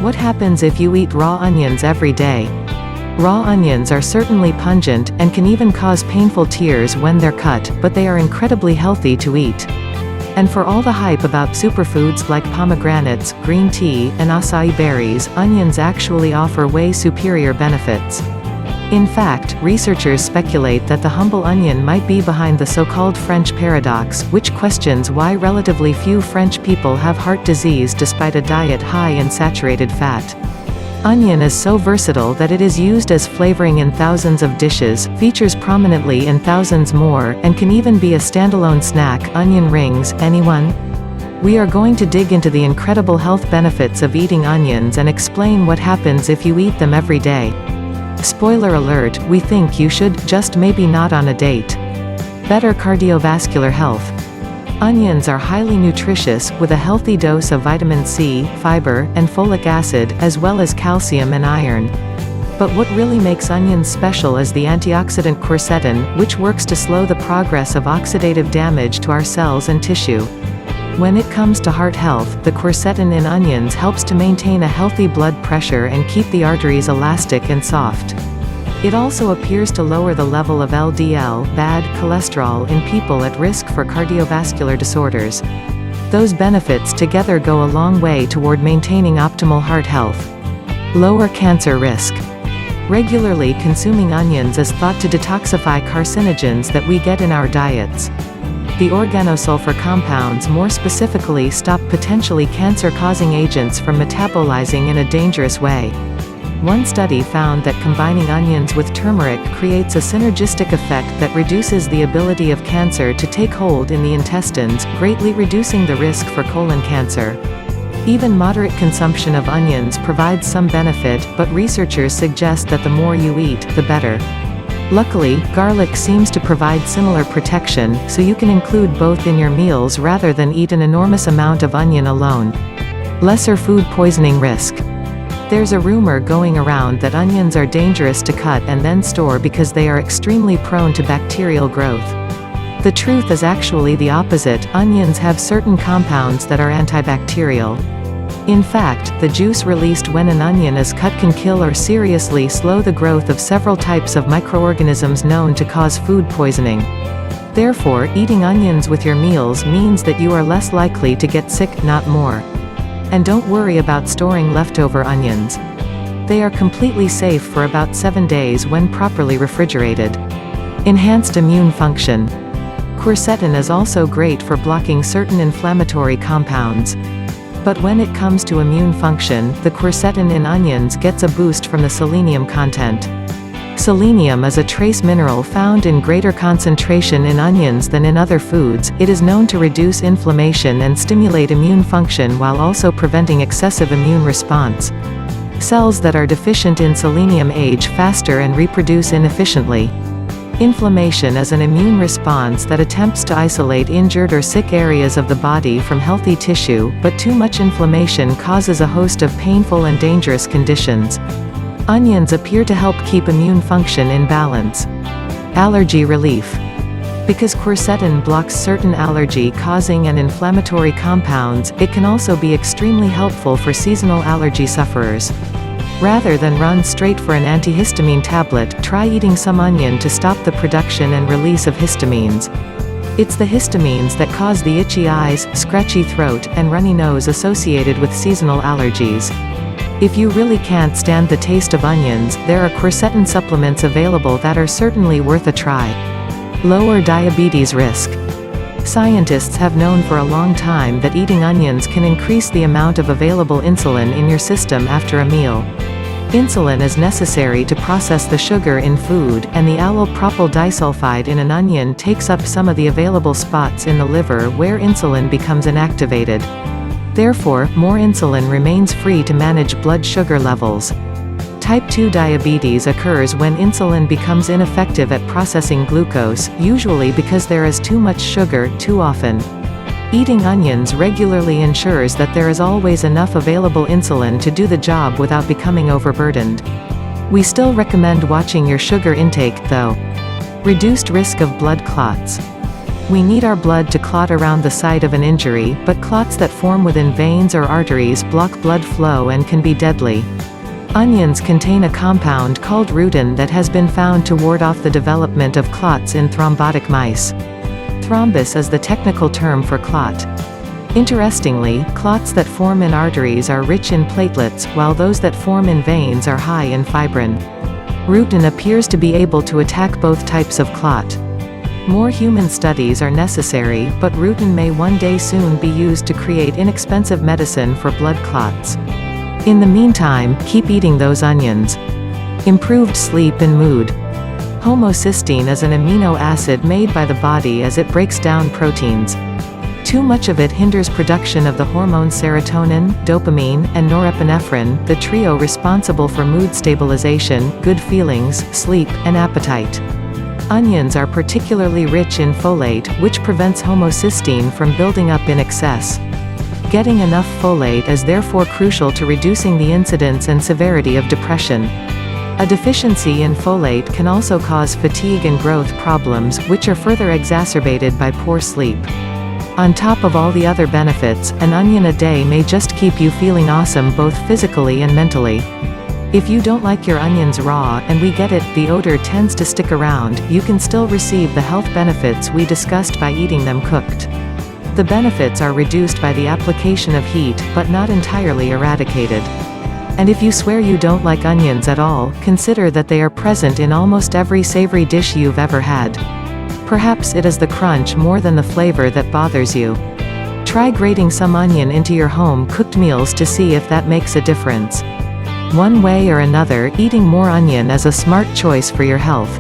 What happens if you eat raw onions every day? Raw onions are certainly pungent, and can even cause painful tears when they're cut, but they are incredibly healthy to eat. And for all the hype about superfoods like pomegranates, green tea, and acai berries, onions actually offer way superior benefits. In fact, researchers speculate that the humble onion might be behind the so-called French paradox, which questions why relatively few French people have heart disease despite a diet high in saturated fat. Onion is so versatile that it is used as flavoring in thousands of dishes, features prominently in thousands more, and can even be a standalone snack. Onion rings, anyone? We are going to dig into the incredible health benefits of eating onions and explain what happens if you eat them every day. Spoiler alert, we think you should, just maybe not on a date. Better cardiovascular health. Onions are highly nutritious, with a healthy dose of vitamin C, fiber, and folic acid, as well as calcium and iron. But what really makes onions special is the antioxidant quercetin, which works to slow the progress of oxidative damage to our cells and tissue. When it comes to heart health, the quercetin in onions helps to maintain a healthy blood pressure and keep the arteries elastic and soft. It also appears to lower the level of LDL, bad cholesterol, in people at risk for cardiovascular disorders. Those benefits together go a long way toward maintaining optimal heart health. Lower cancer risk. Regularly consuming onions is thought to detoxify carcinogens that we get in our diets. The organosulfur compounds more specifically stop potentially cancer-causing agents from metabolizing in a dangerous way. One study found that combining onions with turmeric creates a synergistic effect that reduces the ability of cancer to take hold in the intestines, greatly reducing the risk for colon cancer. Even moderate consumption of onions provides some benefit, but researchers suggest that the more you eat, the better. Luckily, garlic seems to provide similar protection, so you can include both in your meals rather than eat an enormous amount of onion alone. Lesser food poisoning risk. There's a rumor going around that onions are dangerous to cut and then store because they are extremely prone to bacterial growth. The truth is actually the opposite. Onions have certain compounds that are antibacterial. In fact, the juice released when an onion is cut can kill or seriously slow the growth of several types of microorganisms known to cause food poisoning. Therefore, eating onions with your meals means that you are less likely to get sick, not more. And don't worry about storing leftover onions. They are completely safe for about 7 days when properly refrigerated. Enhanced immune function. Quercetin is also great for blocking certain inflammatory compounds. But when it comes to immune function, the quercetin in onions gets a boost from the selenium content. Selenium is a trace mineral found in greater concentration in onions than in other foods. It is known to reduce inflammation and stimulate immune function while also preventing excessive immune response. Cells that are deficient in selenium age faster and reproduce inefficiently. Inflammation is an immune response that attempts to isolate injured or sick areas of the body from healthy tissue, but too much inflammation causes a host of painful and dangerous conditions. Onions appear to help keep immune function in balance. Allergy relief. Because quercetin blocks certain allergy-causing and inflammatory compounds, it can also be extremely helpful for seasonal allergy sufferers. Rather than run straight for an antihistamine tablet, try eating some onion to stop the production and release of histamines. It's the histamines that cause the itchy eyes, scratchy throat, and runny nose associated with seasonal allergies. If you really can't stand the taste of onions, there are quercetin supplements available that are certainly worth a try. Lower diabetes risk. Scientists have known for a long time that eating onions can increase the amount of available insulin in your system after a meal. Insulin is necessary to process the sugar in food, and the allyl propyl disulfide in an onion takes up some of the available spots in the liver where insulin becomes inactivated. Therefore, more insulin remains free to manage blood sugar levels. Type 2 diabetes occurs when insulin becomes ineffective at processing glucose, usually because there is too much sugar, too often. Eating onions regularly ensures that there is always enough available insulin to do the job without becoming overburdened. We still recommend watching your sugar intake, though. Reduced risk of blood clots. We need our blood to clot around the site of an injury, but clots that form within veins or arteries block blood flow and can be deadly. Onions contain a compound called rutin that has been found to ward off the development of clots in thrombotic mice. Thrombus is the technical term for clot. Interestingly, clots that form in arteries are rich in platelets, while those that form in veins are high in fibrin. Rutin appears to be able to attack both types of clot. More human studies are necessary, but rutin may one day soon be used to create inexpensive medicine for blood clots. In the meantime, keep eating those onions. Improved sleep and mood. Homocysteine is an amino acid made by the body as it breaks down proteins. Too much of it hinders production of the hormones serotonin, dopamine, and norepinephrine, the trio responsible for mood stabilization, good feelings, sleep, and appetite. Onions are particularly rich in folate, which prevents homocysteine from building up in excess. Getting enough folate is therefore crucial to reducing the incidence and severity of depression. A deficiency in folate can also cause fatigue and growth problems, which are further exacerbated by poor sleep. On top of all the other benefits, an onion a day may just keep you feeling awesome both physically and mentally. If you don't like your onions raw, and we get it, the odor tends to stick around, you can still receive the health benefits we discussed by eating them cooked. The benefits are reduced by the application of heat, but not entirely eradicated. And if you swear you don't like onions at all, consider that they are present in almost every savory dish you've ever had. Perhaps it is the crunch more than the flavor that bothers you. Try grating some onion into your home-cooked meals to see if that makes a difference. One way or another, eating more onion is a smart choice for your health.